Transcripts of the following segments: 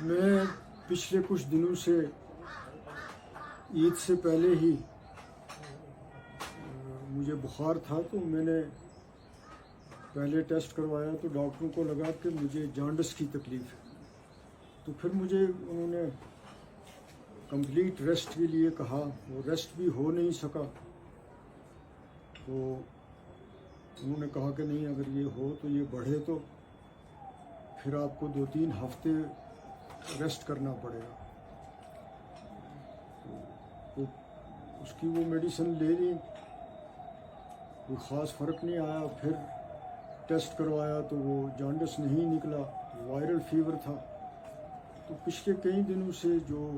میں پچھلے کچھ دنوں سے عید سے پہلے ہی مجھے بخار تھا، تو میں نے پہلے ٹیسٹ کروایا تو ڈاکٹروں کو لگا کہ مجھے جانڈس کی تکلیف ہے، تو پھر مجھے انہوں نے کمپلیٹ ریسٹ کے لیے کہا، وہ ریسٹ بھی ہو نہیں سکا، تو انہوں نے کہا کہ نہیں، اگر یہ ہو تو یہ بڑھے تو پھر آپ کو 2-3 ہفتے ریسٹ کرنا پڑے گا۔ تو اس کی وہ میڈیسن لے لی، کوئی خاص فرق نہیں آیا۔ پھر ٹیسٹ کروایا تو وہ جانڈس نہیں نکلا، وائرل فیور تھا۔ تو پچھلے کئی دنوں سے جو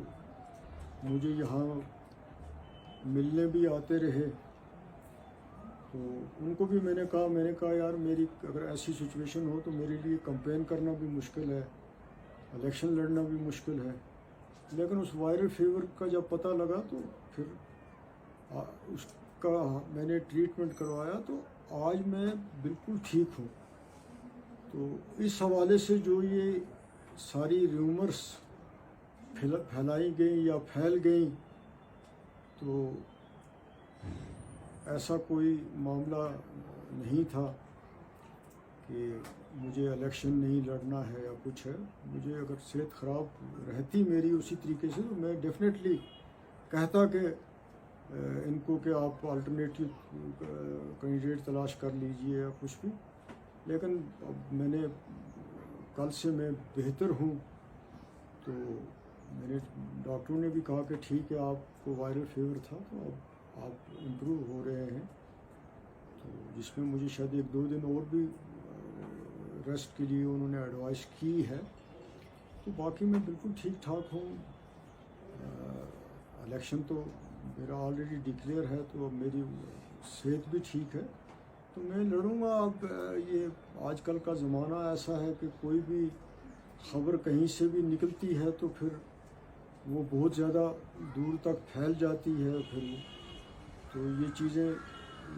مجھے یہاں ملنے بھی آتے رہے، تو ان کو بھی میں نے کہا یار میری اگر ایسی سچویشن ہو تو میرے لیے کمپین کرنا بھی مشکل ہے، الیکشن لڑنا بھی مشکل ہے، لیکن اس وائرل فیور کا جب پتہ لگا تو پھر اس کا میں نے ٹریٹمنٹ کروایا، تو آج میں بالکل ٹھیک ہوں۔ تو اس حوالے سے جو یہ ساری ریومرس پھیلائی گئیں یا پھیل گئیں، تو ایسا کوئی معاملہ نہیں تھا کہ مجھے الیکشن نہیں لڑنا ہے یا کچھ ہے۔ مجھے اگر صحت خراب رہتی میری اسی طریقے سے، تو میں ڈیفینیٹلی کہتا کہ ان کو کہ آپ الٹرنیٹیو کینڈیڈیٹ تلاش کر لیجئے یا کچھ بھی، لیکن اب میں نے کل سے میں بہتر ہوں۔ تو میں نے ڈاکٹروں نے بھی کہا کہ ٹھیک ہے، آپ کو وائرل فیور تھا تو اب آپ امپروو ہو رہے ہیں، تو جس میں مجھے شاید 1-2 دن اور بھی ریسٹ کے لیے انہوں نے ایڈوائس کی ہے۔ تو باقی میں بالکل ٹھیک ٹھاک ہوں۔ الیکشن تو میرا آلریڈی ڈکلیئر ہے، تو اب میری صحت بھی ٹھیک ہے، تو میں لڑوں گا۔ اب یہ آج کل کا زمانہ ایسا ہے کہ کوئی بھی خبر کہیں سے بھی نکلتی ہے تو پھر وہ بہت زیادہ دور تک پھیل جاتی ہے، پھر تو یہ چیزیں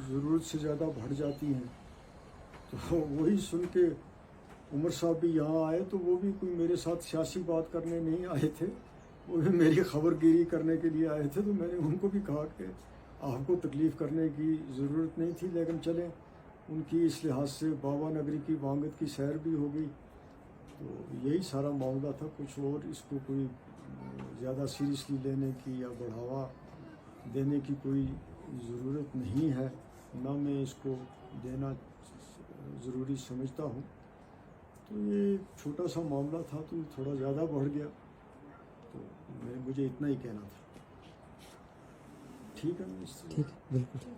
ضرورت سے زیادہ بڑھ جاتی ہیں۔ تو وہی سن کے عمر صاحب بھی یہاں آئے، تو وہ بھی کوئی میرے ساتھ سیاسی بات کرنے نہیں آئے تھے، وہ بھی میری خبر گیری کرنے کے لیے آئے تھے۔ تو میں نے ان کو بھی کہا کہ آپ کو تکلیف کرنے کی ضرورت نہیں تھی، لیکن چلیں ان کی اس لحاظ سے بابا نگری کی وانگت کی سیر بھی ہو گئی۔ تو یہی سارا معاملہ تھا، کچھ اور اس کو کوئی زیادہ سیریسلی لینے کی یا بڑھاوا دینے کی کوئی ضرورت نہیں ہے، نہ میں اس کو دینا ضروری سمجھتا ہوں۔ تو یہ چھوٹا سا معاملہ تھا، تو تھوڑا زیادہ بڑھ گیا، تو مجھے اتنا ہی کہنا تھا۔ ٹھیک ہے، ٹھیک ہے، بالکل۔